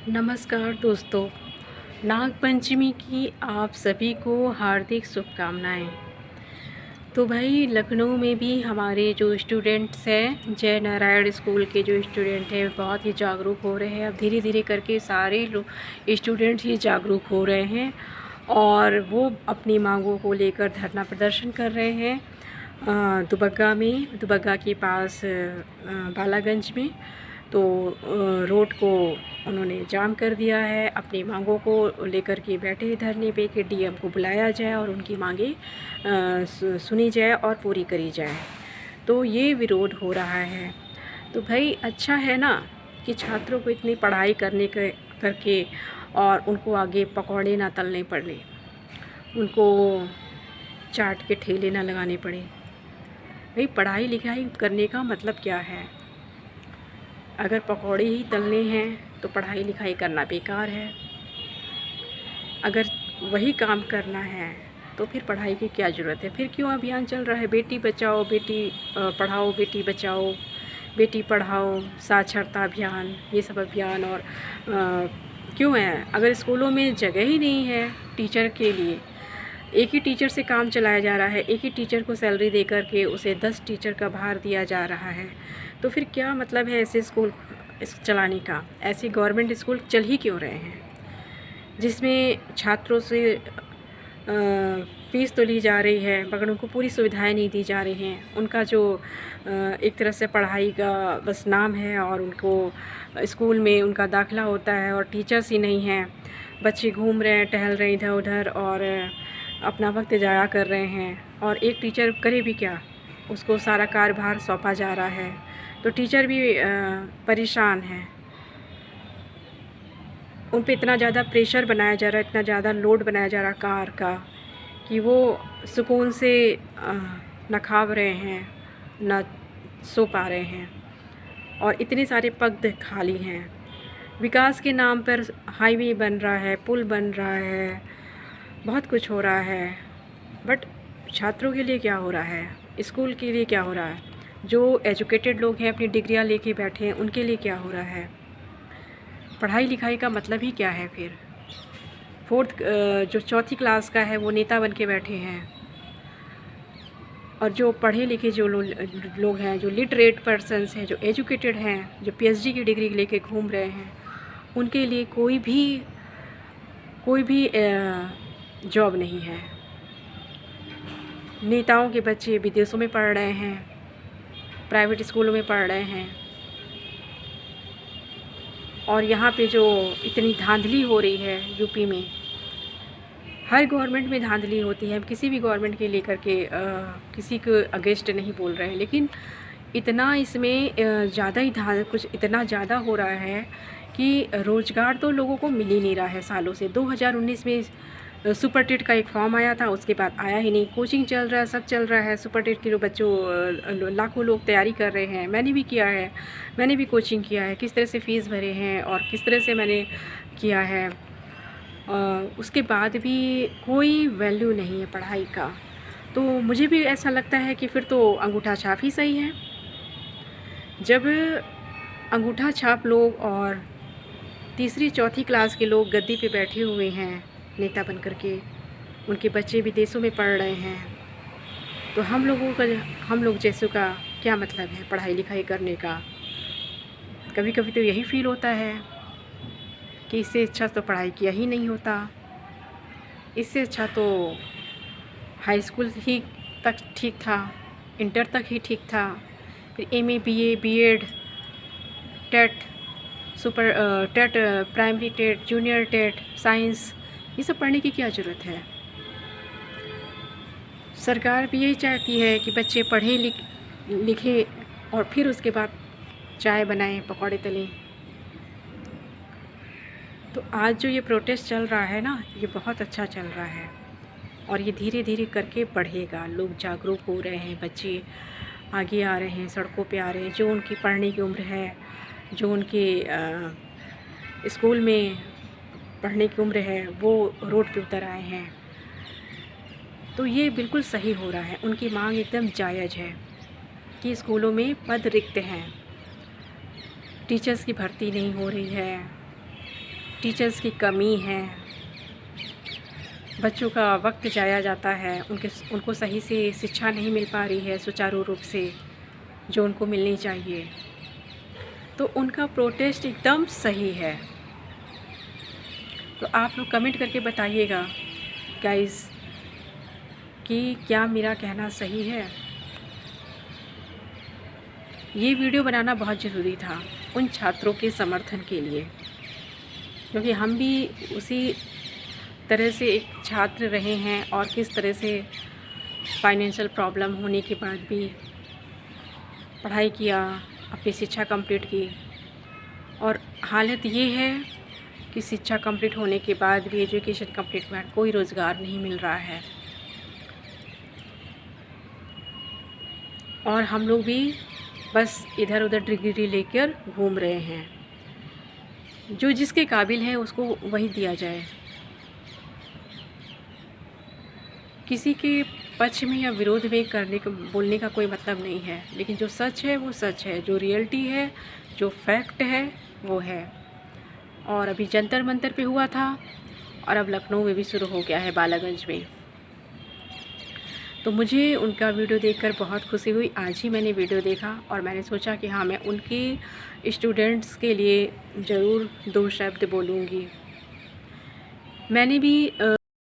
नमस्कार दोस्तों, नाग पंचमी की आप सभी को हार्दिक शुभकामनाएँ। तो भाई लखनऊ में भी हमारे जो स्टूडेंट्स हैं, जय नारायण स्कूल के जो स्टूडेंट हैं बहुत ही जागरूक हो रहे हैं। अब धीरे-धीरे करके सारे लोग स्टूडेंट्स ही जागरूक हो रहे हैं और वो अपनी मांगों को लेकर धरना प्रदर्शन कर रहे हैं दुबग्गा के पास बालागंज में। तो रोड को उन्होंने जाम कर दिया है। अपनी मांगों को लेकर के बैठे हैं धरने पे कि डीएम को बुलाया जाए और उनकी मांगें सुनी जाए और पूरी करी जाए। तो ये विरोध हो रहा है। तो भाई अच्छा है ना कि छात्रों को इतनी पढ़ाई करके और उनको आगे पकौड़े ना तलने पड़े, उनको चाट के ठेले ना लगाने पड़े। भाई पढ़ाई लिखाई करने का मतलब क्या है? अगर पकौड़े ही तलने हैं तो पढ़ाई लिखाई करना बेकार है। अगर वही काम करना है तो फिर पढ़ाई की क्या ज़रूरत है? फिर क्यों अभियान चल रहा है बेटी बचाओ बेटी पढ़ाओ, बेटी बचाओ बेटी पढ़ाओ, साक्षरता अभियान, ये सब अभियान? और क्यों है? अगर स्कूलों में जगह ही नहीं है टीचर के लिए, एक ही टीचर से काम चलाया जा रहा है, एक ही टीचर को सैलरी दे कर के उसे 10 टीचर का भार दिया जा रहा है, तो फिर क्या मतलब है ऐसे स्कूल चलाने का? ऐसे गवर्नमेंट स्कूल चल ही क्यों रहे हैं जिसमें छात्रों से फ़ीस तो ली जा रही है मगर उनको पूरी सुविधाएं नहीं दी जा रही हैं। उनका जो एक तरह से पढ़ाई का बस नाम है और उनको स्कूल में उनका दाखिला होता है और टीचर्स ही नहीं हैं। बच्चे घूम रहे हैं, टहल रहे हैं इधर उधर और अपना वक्त ज़ाया कर रहे हैं। और एक टीचर करे भी क्या? उसको सारा कार्यभार सौंपा जा रहा है, तो टीचर भी परेशान हैं। उन पे इतना ज़्यादा प्रेशर बनाया जा रहा है, इतना ज़्यादा लोड बनाया जा रहा है कार का कि वो सुकून से ना खा रहे हैं, ना सो पा रहे हैं और इतने सारे पद खाली हैं। विकास के नाम पर हाईवे बन रहा है, पुल बन रहा है, बहुत कुछ हो रहा है, बट छात्रों के लिए क्या हो रहा है? स्कूल के लिए क्या हो रहा है? जो एजुकेटेड लोग हैं अपनी डिग्रियां लेके बैठे हैं उनके लिए क्या हो रहा है? पढ़ाई लिखाई का मतलब ही क्या है फिर? जो चौथी क्लास का है वो नेता बन के बैठे हैं और जो पढ़े लिखे जो लोग हैं, जो लिटरेट पर्सन्स हैं, जो एजुकेटेड हैं, जो पीएचडी की डिग्री लेके घूम रहे हैं, उनके लिए कोई भी जॉब नहीं है। नेताओं के बच्चे विदेशों में पढ़ रहे हैं, प्राइवेट स्कूलों में पढ़ रहे हैं और यहाँ पे जो इतनी धांधली हो रही है यूपी में, हर गवर्नमेंट में धांधली होती है। हम किसी भी गवर्नमेंट के लेकर के किसी को अगेंस्ट नहीं बोल रहे हैं, लेकिन इतना इसमें ज़्यादा ही कुछ इतना ज़्यादा हो रहा है कि रोज़गार तो लोगों को मिल ही नहीं रहा है सालों से। 2019 में सुपर टेट का एक फॉर्म आया था, उसके बाद आया ही नहीं। कोचिंग चल रहा है, सब चल रहा है। सुपर टेट के जो बच्चों लाखों लोग तैयारी कर रहे हैं, मैंने भी किया है, मैंने भी कोचिंग किया है, किस तरह से फ़ीस भरे हैं और किस तरह से मैंने किया है। उसके बाद भी कोई वैल्यू नहीं है पढ़ाई का। तो मुझे भी ऐसा लगता है कि फिर तो अंगूठा छाप ही सही है। जब अंगूठा छाप लोग और तीसरी चौथी क्लास के लोग गद्दी पे बैठे हुए हैं नेता बन कर के, उनके बच्चे विदेशों में पढ़ रहे हैं, तो हम लोग जैसों का क्या मतलब है पढ़ाई लिखाई करने का? कभी कभी तो यही फील होता है कि इससे अच्छा तो पढ़ाई किया ही नहीं होता, इससे अच्छा तो हाई स्कूल ही तक ठीक था, इंटर तक ही ठीक था, फिर MA BA BEd TET TET primary TET junior TET science, ये सब पढ़ने की क्या ज़रूरत है? सरकार भी यही चाहती है कि बच्चे पढ़े लिखे और फिर उसके बाद चाय बनाएं, पकौड़े तलें। तो आज जो ये प्रोटेस्ट चल रहा है ना, ये बहुत अच्छा चल रहा है और ये धीरे धीरे करके बढ़ेगा। लोग जागरूक हो रहे हैं, बच्चे आगे आ रहे हैं, सड़कों पे आ रहे हैं। जो उनकी पढ़ने की उम्र है, जो उनके स्कूल में पढ़ने की उम्र है, वो रोड पे उतर आए हैं। तो ये बिल्कुल सही हो रहा है। उनकी मांग एकदम जायज़ है कि स्कूलों में पद रिक्त हैं, टीचर्स की भर्ती नहीं हो रही है, टीचर्स की कमी है, बच्चों का वक्त जाया जाता है, उनको सही से शिक्षा नहीं मिल पा रही है सुचारू रूप से जो उनको मिलनी चाहिए, तो उनका प्रोटेस्ट एकदम सही है। तो आप लोग कमेंट करके बताइएगा गाइस कि क्या मेरा कहना सही है। ये वीडियो बनाना बहुत ज़रूरी था उन छात्रों के समर्थन के लिए, क्योंकि हम भी उसी तरह से एक छात्र रहे हैं और किस तरह से फाइनेंशियल प्रॉब्लम होने के बाद भी पढ़ाई किया, अपनी शिक्षा कंप्लीट की। और हालत ये है कि शिक्षा कंप्लीट होने के बाद भी, एजुकेशन कंप्लीट के बाद कोई रोज़गार नहीं मिल रहा है और हम लोग भी बस इधर उधर डिग्री लेकर घूम रहे हैं। जो जिसके काबिल है उसको वही दिया जाए। किसी के पक्ष में या विरोध में बोलने का कोई मतलब नहीं है, लेकिन जो सच है वो सच है, जो रियलिटी है, जो फैक्ट है वो है। और अभी जंतर मंतर पे हुआ था और अब लखनऊ में भी शुरू हो गया है, बालागंज में। तो मुझे उनका वीडियो देखकर बहुत खुशी हुई। आज ही मैंने वीडियो देखा और मैंने सोचा कि हाँ, मैं उनके स्टूडेंट्स के लिए ज़रूर 2 शब्द बोलूँगी। मैंने भी